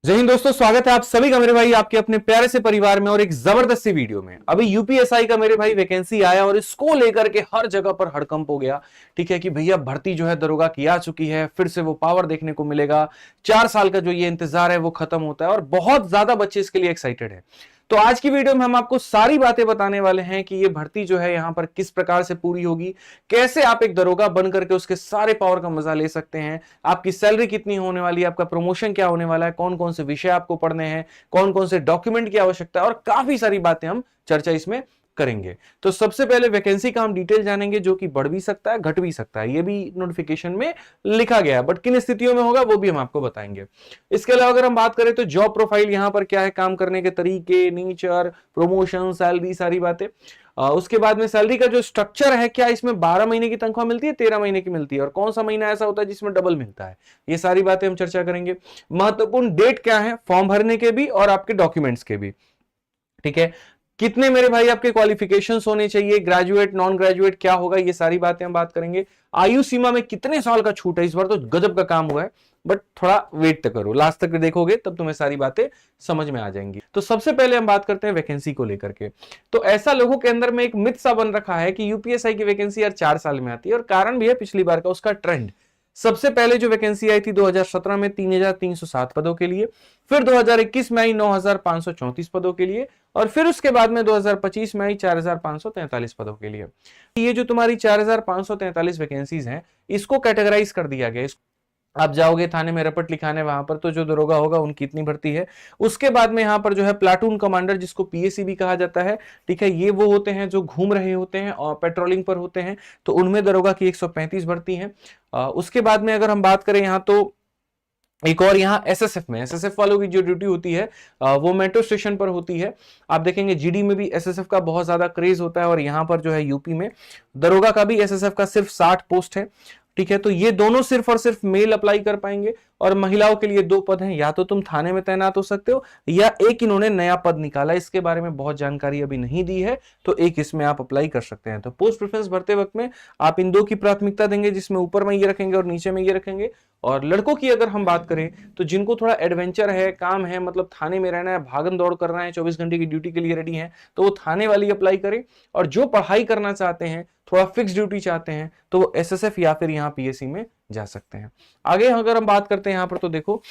जय हिंद दोस्तों, स्वागत है आप सभी का मेरे भाई आपके अपने प्यारे से परिवार में और एक जबरदस्त सी वीडियो में। अभी यूपीएसआई का मेरे भाई वैकेंसी आया और इसको लेकर के हर जगह पर हड़कंप हो गया। ठीक है कि भैया भर्ती जो है दरोगा की आ चुकी है, फिर से वो पावर देखने को मिलेगा। 4 साल का जो ये इंतजार है वो खत्म होता है और बहुत ज्यादा बच्चे इसके लिए एक्साइटेड है। तो आज की वीडियो में हम आपको सारी बातें बताने वाले हैं कि ये भर्ती जो है यहां पर किस प्रकार से पूरी होगी, कैसे आप एक दरोगा बन करके उसके सारे पावर का मजा ले सकते हैं, आपकी सैलरी कितनी होने वाली है, आपका प्रमोशन क्या होने वाला है, कौन कौन से विषय आपको पढ़ने हैं, कौन कौन से डॉक्यूमेंट की आवश्यकता है और काफी सारी बातें हम चर्चा इसमें करेंगे। तो सबसे पहले वैकेंसी का हम डिटेल जानेंगे, जो कि बढ़ भी सकता है घट भी सकता है, ये भी नोटिफिकेशन में लिखा गया है, बट किन स्थितियों में होगा वो भी हम आपको बताएंगे। इसके अलावा अगर हम बात करें तो जॉब प्रोफाइल यहां पर क्या है, काम करने के तरीके, नेचर, प्रमोशन, सैलरी, सारी बातें। उसके बाद में सैलरी का जो स्ट्रक्चर है, क्या इसमें 12 महीने की तनख्वाह मिलती है, 13 महीने की मिलती है, और कौन सा महीना ऐसा होता है जिसमें डबल मिलता है, ये सारी बातें हम चर्चा करेंगे। महत्वपूर्ण डेट क्या है फॉर्म भरने के भी और आपके डॉक्यूमेंट्स के भी। ठीक है, कितने मेरे भाई आपके क्वालिफिकेशंस होने चाहिए, ग्रेजुएट, नॉन ग्रेजुएट क्या होगा, ये सारी बातें हम बात करेंगे। आयु सीमा में कितने साल का छूट है, इस बार तो गजब का काम हुआ है, बट थोड़ा वेट तक करो, लास्ट तक देखोगे तब तुम्हें सारी बातें समझ में आ जाएंगी। तो सबसे पहले हम बात करते हैं वैकेंसी को लेकर के। तो ऐसा लोगों के अंदर में एक मिथ सा बन रखा है कि यूपीएसआई की वैकेंसी यार 4 साल में आती है, और कारण भी है पिछली बार का उसका ट्रेंड। सबसे पहले जो वैकेंसी आई थी 2017 में 3307 पदों के लिए, फिर 2021 में आई 9534 पदों के लिए, और फिर उसके बाद में 2025 में आई 4543 पदों के लिए। ये जो तुम्हारी 4543 वैकेंसीज हैं, इसको कैटेगराइज कर दिया गया। आप जाओगे थाने में रपट लिखाने, वहां पर तो जो दरोगा होगा उनकी इतनी भर्ती है। उसके बाद में यहाँ पर जो है प्लाटून कमांडर, जिसको पीएसी भी कहा जाता है, ठीक है, ये वो होते हैं जो घूम रहे होते हैं और पेट्रोलिंग पर होते हैं, तो उनमें दरोगा की 135 भर्ती है। उसके बाद में अगर हम बात करें यहाँ तो एक और यहाँ एसएसएफ में, एसएसएफ वालों की जो ड्यूटी होती है वो मेट्रो स्टेशन पर होती है। आप देखेंगे जीडी में भी एसएसएफ का बहुत ज्यादा क्रेज होता है, और यहाँ पर जो है यूपी में दरोगा का भी एसएसएफ का सिर्फ 60 पोस्ट है। ठीक है, तो ये दोनों सिर्फ और सिर्फ मेल अप्लाई कर पाएंगे, और महिलाओं के लिए 2 पद हैं, या तो तुम थाने में तैनात हो सकते हो, या एक इन्होंने नया पद निकाला, इसके बारे में बहुत जानकारी अभी नहीं दी है, तो एक इसमें आप अप्लाई कर सकते हैं। तो पोस्ट प्रेफरेंस भरते वक्त में आप इन 2 की प्राथमिकता देंगे, जिसमें ऊपर में ये रखेंगे और नीचे में ये रखेंगे। और लड़कों की अगर हम बात करें तो जिनको थोड़ा एडवेंचर है, काम है, मतलब थाने में रहना है, भागन दौड़ करना है, 24 घंटे की ड्यूटी के लिए रेडी है, तो वो थाने वाली अप्लाई करें। और जो पढ़ाई करना चाहते हैं, थोड़ा फिक्स ड्यूटी चाहते हैं, तो वो एसएसएफ या फिर यहाँ पीएससी में जा सकते हैं। आगे अगर हम बात करते हैं यहाँ पर, तो देखो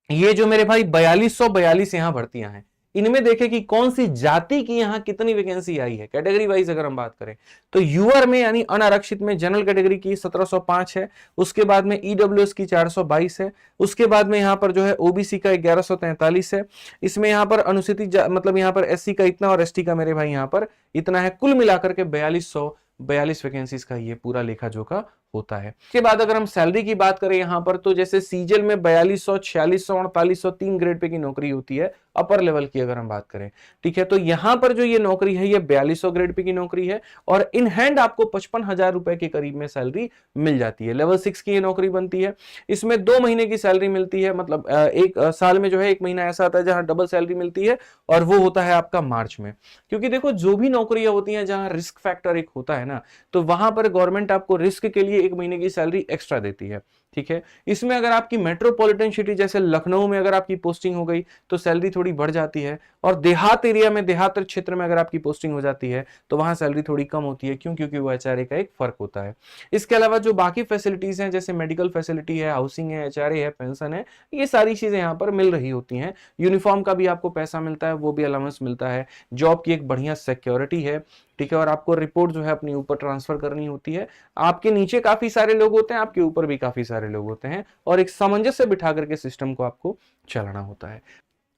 ये जो मेरे भाई 4242 यहाँ भर्तियां हैं, इनमें देखें कि कौन सी जाति की यहाँ कितनी वैकेंसी आई है। कैटेगरी वाइज अगर हम बात करें तो यूआर में यानी अनारक्षित में जनरल कैटेगरी की 1705 है, उसके बाद में ईडब्ल्यूएस की 422 है, उसके बाद में यहाँ पर जो है ओबीसी का 1143 है, इसमें यहाँ पर अनुसूचित मतलब यहाँ पर एससी का इतना और एसटी का मेरे भाई यहाँ पर इतना है, कुल मिलाकर के 4242 वैकेंसीज का ये पूरा लेखा जोखा होता है। इसके बाद अगर हम सैलरी की बात करें यहाँ पर, तो जैसे सीजल में 4200, 4600, 4800 3 ग्रेड पे की नौकरी होती है, अपर लेवल की अगर हम बात करें। ठीक है, तो यहां पर जो ये नौकरी है ये 4200 ग्रेड पे की नौकरी है, और इन हैंड आपको 55,000 रुपए के करीब में सैलरी मिल जाती है। लेवल 6 की ये नौकरी बनती है, इसमें 2 महीने की सैलरी मिलती है, मतलब एक साल में जो है 1 महीना ऐसा आता है जहां डबल सैलरी मिलती है, और वो होता है आपका मार्च में। क्योंकि देखो जो भी नौकरियां होती हैं जहां रिस्क फैक्टर एक होता है ना, तो वहां पर गवर्नमेंट आपको रिस्क के लिए 1 महीने की सैलरी एक्स्ट्रा देती है। ठीक है, इसमें अगर आपकी मेट्रोपॉलिटन सिटी जैसे लखनऊ में अगर आपकी पोस्टिंग हो गई तो सैलरी थोड़ी बढ़ जाती है, और देहात एरिया में, देहात क्षेत्र में अगर आपकी पोस्टिंग हो जाती है तो वहां सैलरी थोड़ी कम होती है। क्यों? क्योंकि वो एचआरए का एक फर्क होता है। इसके अलावा जो बाकी फैसिलिटीज हैं, जैसे मेडिकल फैसिलिटी है, हाउसिंग है, एचआरए है, पेंशन है, ये सारी चीजें यहाँ पर मिल रही होती हैं। यूनिफॉर्म का भी आपको पैसा मिलता है, वो भी अलाउंस मिलता है। जॉब की एक बढ़िया सिक्योरिटी है। ठीक है, और आपको रिपोर्ट जो है अपनी ऊपर ट्रांसफर करनी होती है। आपके नीचे काफी सारे लोग होते हैं, आपके ऊपर भी काफी सारे लोग होते हैं, और एक सामंजस्य बिठा करके सिस्टम को आपको चलाना होता है।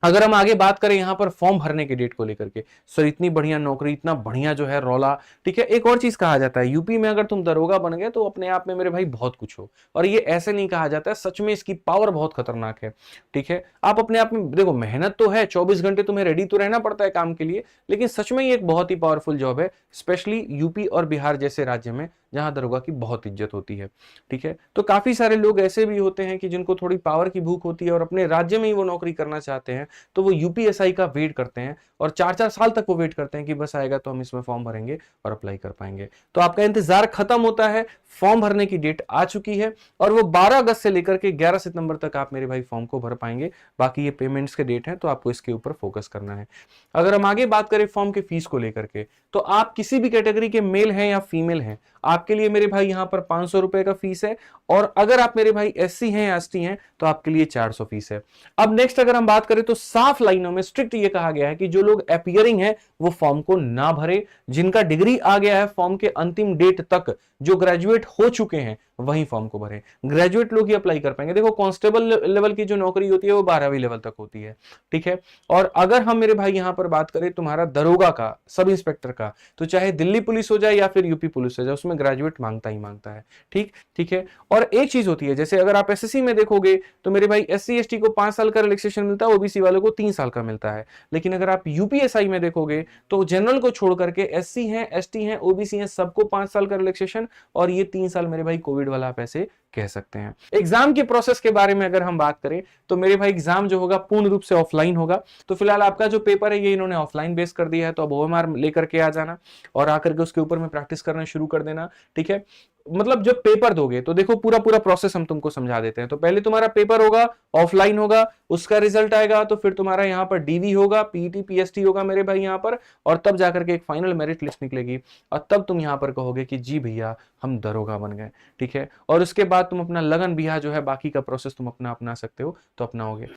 अगर हम आगे बात करें यहाँ पर फॉर्म भरने के डेट को लेकर के, सर इतनी बढ़िया नौकरी, इतना बढ़िया जो है रौला। ठीक है, एक और चीज कहा जाता है, यूपी में अगर तुम दरोगा बन गए तो अपने आप में मेरे भाई बहुत कुछ हो, और ये ऐसे नहीं कहा जाता है, सच में इसकी पावर बहुत खतरनाक है। ठीक है, आप अपने आप में देखो, मेहनत तो है, 24 घंटे तुम्हें रेडी तो रहना पड़ता है काम के लिए, लेकिन सच में ये एक बहुत ही पावरफुल जॉब है, स्पेशली यूपी और बिहार जैसे राज्य में जहां दरोगा की बहुत इज्जत होती है। ठीक है, तो काफी सारे लोग ऐसे भी होते हैं कि जिनको थोड़ी पावर की भूख होती है और अपने राज्य में ही वो नौकरी करना चाहते हैं, तो वो यूपीएसआई का वेट करते हैं और 4-4 साल तक वो वेट करते हैं कि बस आएगा तो हम इसमें फॉर्म भरेंगे और अप्लाई कर पाएंगे। तो आपका इंतजार खत्म होता है, फॉर्म भरने की डेट आ चुकी है और वो 12 अगस्त से लेकर के 11 सितंबर तक आप मेरे भाई फॉर्म को भर पाएंगे। बाकी ये पेमेंट्स के डेट है तो आपको इसके ऊपर फोकस करना है। अगर हम आगे बात करें फॉर्म के फीस को लेकर के, तो आप किसी भी कैटेगरी के मेल हैं या फीमेल हैं, आपके लिए मेरे भाई यहां पर 500 रुपए का फीस है, और अगर आप मेरे भाई एससी हैं या एसटी हैं तो आपके लिए 400 फीस है। अब नेक्स्ट अगर हम बात करें तो साफ लाइनों में स्ट्रिक्ट ये कहा गया है कि जो लोग अपीयरिंग है वो फॉर्म को ना भरे, जिनका डिग्री आ गया है फॉर्म के अंतिम डेट तक, जो ग्रेजुएट हो चुके हैं वही फॉर्म को भरें। ग्रेजुएट लोग ही अप्लाई कर पाएंगे। देखो कांस्टेबल लेवल की जो नौकरी होती है वो 12वीं लेवल तक होती है, ठीक है। और अगर हम मेरे भाई यहां पर बात करें तुम्हारा दरोगा का, सब इंस्पेक्टर का, तो चाहे दिल्ली पुलिस हो जाए या फिर यूपी पुलिस हो जाए, उसमें ग्रेजुएट मांगता ही मांगता है, ठीक है। और एक चीज होती है, जैसे अगर आप एसएससी में देखोगे तो मेरे भाई एससी एसटी को 5 साल का रिलैक्सेशन मिलता है, ओबीसी वालों को 3 साल का मिलता है। लेकिन अगर आप यूपीएसआई में देखोगे तो जनरल को छोड़ करके एससी हैं, एसटी हैं, ओबीसी हैं, सबको 5 साल का रिलैक्सेशन, और ये 3 साल मेरे भाई कोविड वाला आप ऐसे कह सकते हैं। एग्जाम की प्रोसेस के बारे में अगर हम बात करें तो मेरे भाई एग्जाम जो होगा पूर्ण रूप से ऑफलाइन होगा। तो फिलहाल आपका जो पेपर है ये इन्होंने ऑफलाइन बेस कर दिया है, तो अब ओएमआर लेकर के आ जाना और आकर के उसके ऊपर में प्रैक्टिस करना शुरू कर देना, ठीक है। मतलब जब पेपर दोगे तो देखो पूरा प्रोसेस हम तुमको समझा देते हैं। तो पहले तुम्हारा पेपर होगा, ऑफलाइन होगा, उसका रिजल्ट आएगा, तो फिर तुम्हारा यहाँ पर डीवी होगा, पीईटी पीएसटी होगा मेरे भाई यहाँ पर, और तब जाकर के एक फाइनल मेरिट लिस्ट निकलेगी और तब तुम यहाँ पर कहोगे कि जी भैया हम दरोगा बन गए, ठीक है। और उसके बाद तुम अपना लगन बिहा जो है बाकी का प्रोसेस तुम अपना सकते हो तो अपनाओगे,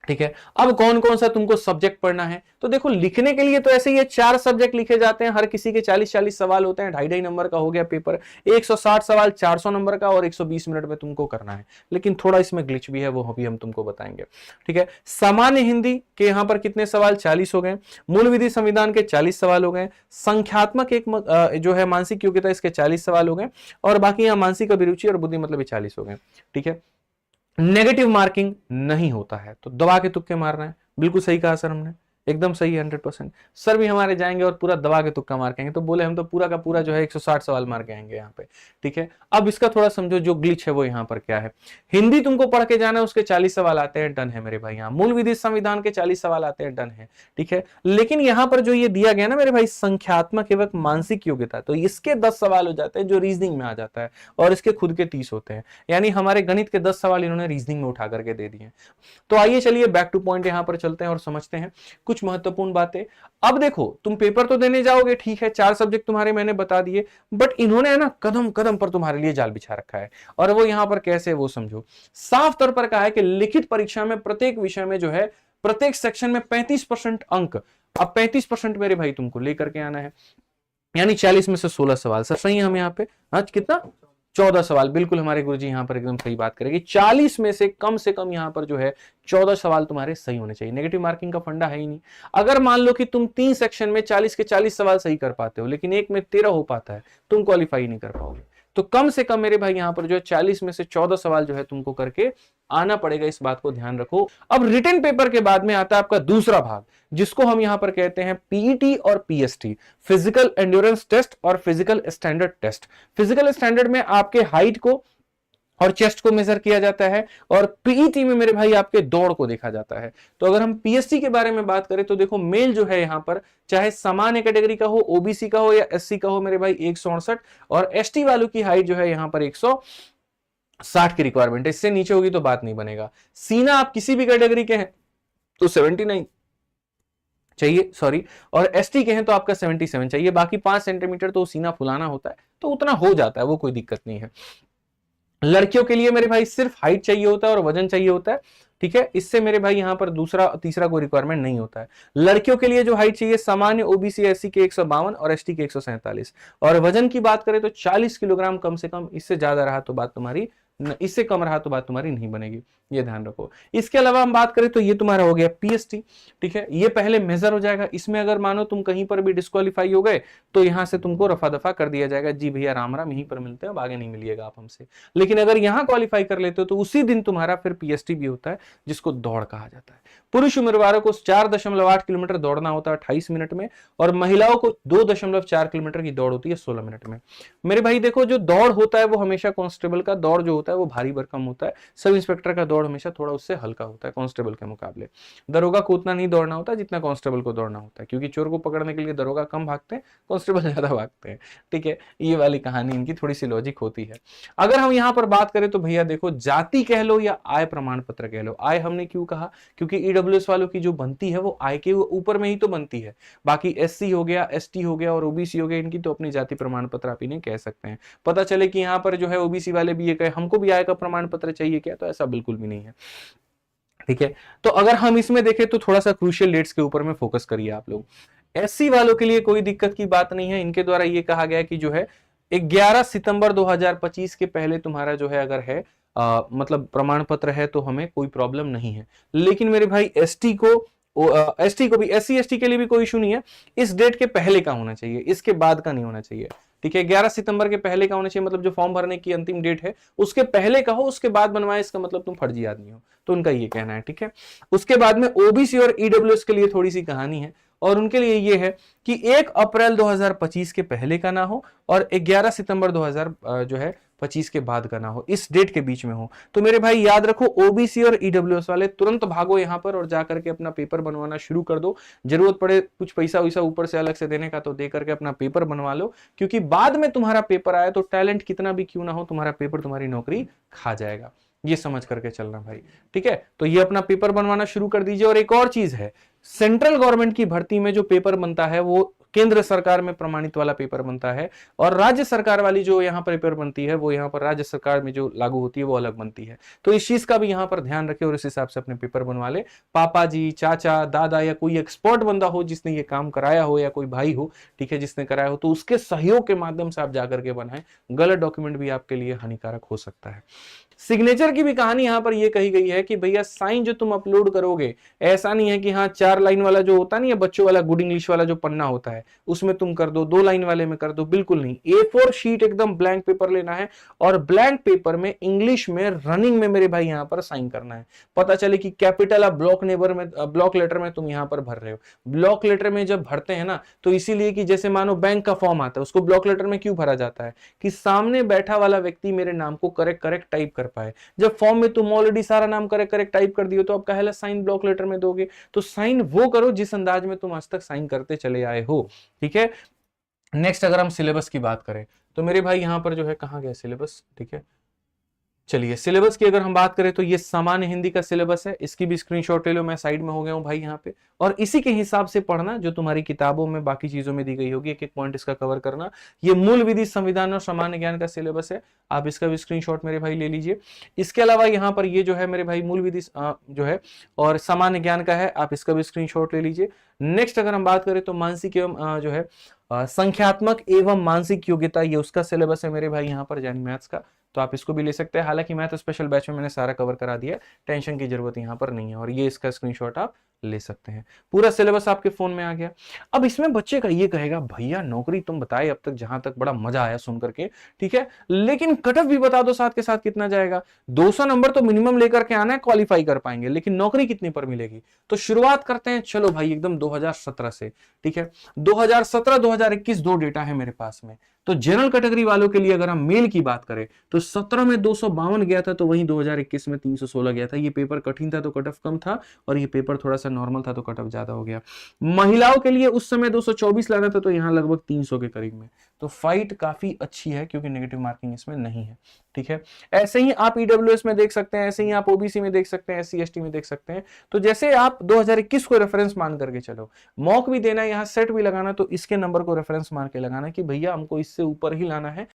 ठीक है। अब कौन कौन सा तुमको सब्जेक्ट पढ़ना है, तो देखो लिखने के लिए तो ऐसे ही 4 सब्जेक्ट लिखे जाते हैं, हर किसी के 40-40 सवाल होते हैं, 2.5 नंबर का हो गया पेपर, 160 सवाल 400 नंबर का, और 120 मिनट में तुमको करना है। लेकिन थोड़ा इसमें ग्लिच भी है, वो भी हम तुमको बताएंगे, ठीक है। सामान्य हिंदी के यहां पर कितने सवाल, 40 हो गए। मूल विधि संविधान के 40 सवाल हो गए। संख्यात्मक एक जो है मानसिक योग्यता, इसके 40 सवाल हो गए, और बाकी यहां मानसिक अभिरुचि और बुद्धि मतलब 40 हो गए, ठीक है। नेगेटिव मार्किंग नहीं होता है, तो दबा के तुक्के मार रहे हैं, बिल्कुल सही कहा सर हमने, एकदम सही है 100%। सर भी हमारे जाएंगे और पूरा दबा के तुक्का मार के आएंगे, तो बोले हम तो पूरा का पूरा जो है 160 सवाल मार के आएंगे यहाँ पे, ठीक है। अब इसका थोड़ा समझो जो ग्लिच है वो यहाँ पर क्या है। हिंदी तुमको पढ़ के जाना है, उसके 40 सवाल आते हैं, डन है मेरे भाई। यहाँ मूल विधि संविधान के 40 सवाल आते हैं, डन है, ठीक है। लेकिन यहाँ पर जो ये दिया गया ना मेरे भाई संख्यात्मक एवं मानसिक योग्यता, तो इसके 10 सवाल हो जाते हैं जो रीजनिंग में आ जाता है, और इसके खुद के 30 होते हैं। यानी हमारे गणित के 10 सवाल इन्होंने रीजनिंग में उठा करके दे दिए। तो आइए चलिए बैक टू पॉइंट यहाँ पर चलते हैं और समझते हैं कुछ महत्वपूर्ण बातें। अब देखो तुम पेपर तो देने जाओगे, ठीक है, 4 सब्जेक्ट तुम्हारे मैंने बता दिए, बट इन्होंने है ना कदम कदम पर तुम्हारे लिए जाल बिछा रखा है, और वो यहां पर कैसे वो समझो। साफ तौर पर कहा है कि लिखित परीक्षा में प्रत्येक विषय में जो है प्रत्येक सेक्शन में 35% अंक, अब 35% मेरे भाई तुमको लेकर के आना है, यानी 40 में से 16 सवाल। सर सही है हम यहाँ पे, आज कितना 14 सवाल, बिल्कुल हमारे गुरुजी यहाँ पर एकदम सही बात करेंगे। 40 में से कम यहाँ पर जो है 14 सवाल तुम्हारे सही होने चाहिए। नेगेटिव मार्किंग का फंडा है ही नहीं। अगर मान लो कि तुम 3 सेक्शन में 40 के 40 सवाल सही कर पाते हो, लेकिन एक में 13 हो पाता है, तुम क्वालिफाई नहीं कर पाओगे। तो कम से कम मेरे भाई यहाँ पर जो है 40 में से 14 सवाल जो है तुमको करके आना पड़ेगा, इस बात को ध्यान रखो। अब रिटन पेपर के बाद में आता है आपका दूसरा भाग, जिसको हम यहां पर कहते हैं पीईटी और पीएसटी, फिजिकल एंड्योरेंस टेस्ट और physical standard test. Physical standard में आपके हाइट को और चेस्ट को मेजर किया जाता है, और पीईटी में मेरे भाई आपके दौड़ को देखा जाता है। तो अगर हम पीएसटी के बारे में बात करें तो देखो मेल जो है यहां पर चाहे सामान्य कैटेगरी का हो, ओबीसी का हो या एससी का हो मेरे भाई 168, और एसटी वालों की हाइट जो है यहां पर 160 की रिक्वायरमेंट है, इससे नीचे होगी तो बात नहीं बनेगा। सीना आप किसी भी कैटेगरी के हैं तो 79 चाहिए, सॉरी, और एसटी के हैं तो आपका 77 चाहिए। बाकी 5 सेंटीमीटर तो सीना फुलाना होता है, तो उतना हो जाता है, वो कोई दिक्कत नहीं है। लड़कियों के लिए मेरे भाई सिर्फ हाइट चाहिए होता है और वजन चाहिए होता है, ठीक है। इससे मेरे भाई यहां पर दूसरा तीसरा कोई रिक्वायरमेंट नहीं होता है। लड़कियों के लिए जो हाइट चाहिए सामान्य ओबीसी एससी के 152 और एसटी के 147, और वजन की बात करें तो 40 किलोग्राम कम से कम, इससे ज्यादा रहा तो बात तुम्हारी, इससे कम रहा तो बात तुम्हारी नहीं बनेगी, ये ध्यान रखो। इसके अलावा हम बात करें तो ये तुम्हारा हो गया पीएसटी, ठीक है। ये पहले मेजर हो जाएगा, इसमें अगर मानो तुम कहीं पर भी डिस्क्वालीफाई हो गए तो यहां से तुमको रफा दफा कर दिया जाएगा, जी भैया राम राम, यहीं पर मिलते हैं, अब आगे नहीं मिलिएगा आप हमसे। लेकिन अगर यहां क्वालिफाई कर लेते हो तो उसी दिन तुम्हारा फिर पीएसटी भी होता है, जिसको दौड़ कहा जाता है। पुरुष उम्मीदवारों को 4.8 किलोमीटर दौड़ना होता है 28 मिनट में, और महिलाओं को 2.4 किलोमीटर की दौड़ होती है 16 मिनट में। मेरे भाई देखो जो दौड़ होता है वो हमेशा कांस्टेबल का दौड़ जो होता है होता है वो भारी भरकम होता है। सब इंस्पेक्टर का दौड़ हमेशा थोड़ा उससे हल्का होता है कांस्टेबल के मुकाबले। दरोगा को उतना नहीं दौड़ना होता जितना कांस्टेबल को दौड़ना होता है, क्योंकि चोर को पकड़ने के लिए दरोगा कम भागते हैं, कांस्टेबल ज्यादा भागते हैं। ठीक है, ये वाली कहानी इनकी थोड़ी सी लॉजिक होती है। अगर हम यहाँ पर बात करें तो भैया देखो, जाति कह लो या आय प्रमाण पत्र कह लो, आय हमने क्यों कहा, क्योंकि ईडब्ल्यूएस वालों की जो बनती है वो आय के ऊपर में ही तो बनती है। बाकी एससी हो गया, एसटी हो गया और ओबीसी हो गया, इनकी तो अपनी जाति प्रमाण पत्र आप इन्हें कह सकते हैं। पता चले कि यहाँ पर जो है ओबीसी वाले भी ये कहे हमको भी आय का प्रमाण पत्र चाहिए क्या, तो ऐसा बिल्कुल भी नहीं है। ठीक है, तो अगर हम इसमें देखें तो थोड़ा सा क्रूशियल डेट्स के ऊपर में फोकस करिए आप लोग। एससी वालों के लिए कोई दिक्कत की बात नहीं है, इनके द्वारा ये कहा गया कि जो है 11 सितंबर 2025 के पहले तुम्हारा जो है अगर है मतलब प्रमाण पत्र है तो हमें कोई प्रॉब्लम नहीं है। लेकिन मेरे भाई एसटी को भी, एससी एसटी के लिए भी कोई इशू नहीं है, इस डेट के पहले का होना चाहिए, इसके बाद का नहीं होना चाहिए। ठीक है, 11 सितंबर के पहले का होना चाहिए, मतलब जो फॉर्म भरने की अंतिम डेट है उसके पहले का हो, उसके बाद बनवाए इसका मतलब तुम फर्जी आदमी हो, तो उनका ये कहना है। ठीक है, उसके बाद में ओबीसी और ईडब्ल्यूएस के लिए थोड़ी सी कहानी है, और उनके लिए ये है कि 1 अप्रैल 2025 के पहले का ना हो और 11 सितंबर 2025 के बाद का ना हो, इस डेट के बीच में हो। तो मेरे भाई याद रखो, ओबीसी और ईडब्ल्यूएस वाले तुरंत भागो यहां पर और जाकर के अपना पेपर बनवाना शुरू कर दो। जरूरत पड़े कुछ पैसा वैसा ऊपर से अलग से देने का तो दे करके अपना पेपर बनवा लो, क्योंकि बाद में तुम्हारा पेपर आया तो टैलेंट कितना भी क्यों ना हो, तुम्हारा पेपर तुम्हारी नौकरी खा जाएगा। ये समझ करके चलना भाई। ठीक है, तो ये अपना पेपर बनवाना शुरू कर दीजिए। और एक और चीज है, सेंट्रल गवर्नमेंट की भर्ती में जो पेपर बनता है वो केंद्र सरकार में प्रमाणित वाला पेपर बनता है, और राज्य सरकार वाली जो यहाँ पर पेपर बनती है वो यहाँ पर राज्य सरकार में जो लागू होती है वो अलग बनती है। तो इस चीज का भी यहाँ पर ध्यान रखें और इस हिसाब से अपने पेपर बनवा ले। पापा जी, चाचा, दादा या कोई एक्सपर्ट बंदा हो जिसने ये काम कराया हो, या कोई भाई हो, ठीक है, जिसने कराया हो, तो उसके सहयोग के माध्यम से आप जाकर के बनाएं। गलत डॉक्यूमेंट भी आपके लिए हानिकारक हो सकता है। सिग्नेचर की भी कहानी यहां पर यह कही गई है कि भैया साइन जो तुम अपलोड करोगे, ऐसा नहीं है कि हाँ 4 लाइन वाला जो होता नहीं है बच्चों वाला गुड इंग्लिश वाला जो पन्ना होता है उसमें तुम कर दो, 2 लाइन वाले में कर दो, बिल्कुल नहीं। A4 शीट एकदम ब्लैंक पेपर लेना है और ब्लैंक पेपर में इंग्लिश में रनिंग में मेरे भाई यहां पर साइन करना है। पता चले कि कैपिटल या ब्लॉक लेटर में तुम यहां पर भर रहे हो। ब्लॉक लेटर में जब भरते हैं ना तो इसीलिए कि जैसे मानो बैंक का फॉर्म आता है, उसको ब्लॉक लेटर में क्यों भरा जाता है कि सामने बैठा वाला व्यक्ति मेरे नाम को करेक्ट टाइप कर पाए। जब फॉर्म में तुम ऑलरेडी सारा नाम करेक्ट टाइप कर दियो तो अब काहे ला साइन ब्लॉक लेटर में दोगे। तो साइन वो करो जिस अंदाज में तुम आज तक साइन करते चले आए हो। ठीक है, नेक्स्ट अगर हम सिलेबस की बात करें तो मेरे भाई यहां पर जो है कहां गया सिलेबस। ठीक है, चलिए सिलेबस की अगर हम बात करें तो ये सामान्य हिंदी का सिलेबस है, इसकी भी स्क्रीनशॉट ले लो, मैं साइड में हो गया हूं भाई यहाँ पे। और इसी के हिसाब से पढ़ना जो तुम्हारी किताबों में बाकी चीजों में दी गई होगी, एक एक पॉइंट इसका कवर करना। ये मूल विधि, संविधान और सामान्य ज्ञान का सिलेबस है, आप इसका भी स्क्रीनशॉट मेरे भाई ले लीजिए। इसके अलावा यहाँ पर ये जो है मेरे भाई मूल विधि जो है और सामान्य ज्ञान का है, आप इसका भी स्क्रीनशॉट ले लीजिए। नेक्स्ट अगर हम बात करें तो मानसिक एवं जो है संख्यात्मक एवं मानसिक योग्यता, ये उसका सिलेबस है मेरे भाई यहाँ पर, यानी मैथ्स का, तो आप इसको भी ले सकते हैं। हालांकि मैथ स्पेशल बैच में मैंने सारा कवर करा दिया है, टेंशन की जरूरत यहाँ पर नहीं है। और ये इसका स्क्रीनशॉट आप ले सकते हैं, पूरा सिलेबस आपके फोन में आ गया। अब इसमें बच्चे का ये कहेगा भैया नौकरी तुम बताए अब तक, जहां तक बड़ा मजा आया सुन करके, ठीक है, लेकिन कट ऑफ भी बता दो साथ के साथ कितना जाएगा। 200 नंबर तो मिनिमम लेकर के आना है, क्वालिफाई कर पाएंगे, लेकिन नौकरी कितनी पर मिलेगी। तो शुरुआत करते हैं, चलो भाई एकदम 2017 से। ठीक है, 2017 2021 दो डेटा है मेरे पास में। तो जनरल कैटेगरी वालों के लिए अगर हम मेल की बात करें तो 17 में 252 गया था, तो वहीं 2021 में 316 गया था। ये पेपर कठिन था तो कट ऑफ कम था, और ये पेपर थोड़ा सा नॉर्मल था तो कट ऑफ ज्यादा हो गया। महिलाओं के लिए उस समय 224 लाना था, तो यहाँ लगभग 300 के करीब में। तो फाइट काफी अच्छी है क्योंकि नेगेटिव मार्किंग इसमें नहीं है। ठीक है, ऐसे ही आप ईडब्ल्यूएस में देख सकते हैं, ऐसे ही आप ओबीसी में देख सकते हैं, एससी एसटी में देख सकते हैं। तो जैसे आप 2021 को रेफरेंस मान करके चलो, मॉक भी देना है, यहाँ सेट भी लगाना, तो इसके नंबर को रेफरेंस मान के लगाना कि भैया हमको इससे ऊपर ही लाना है,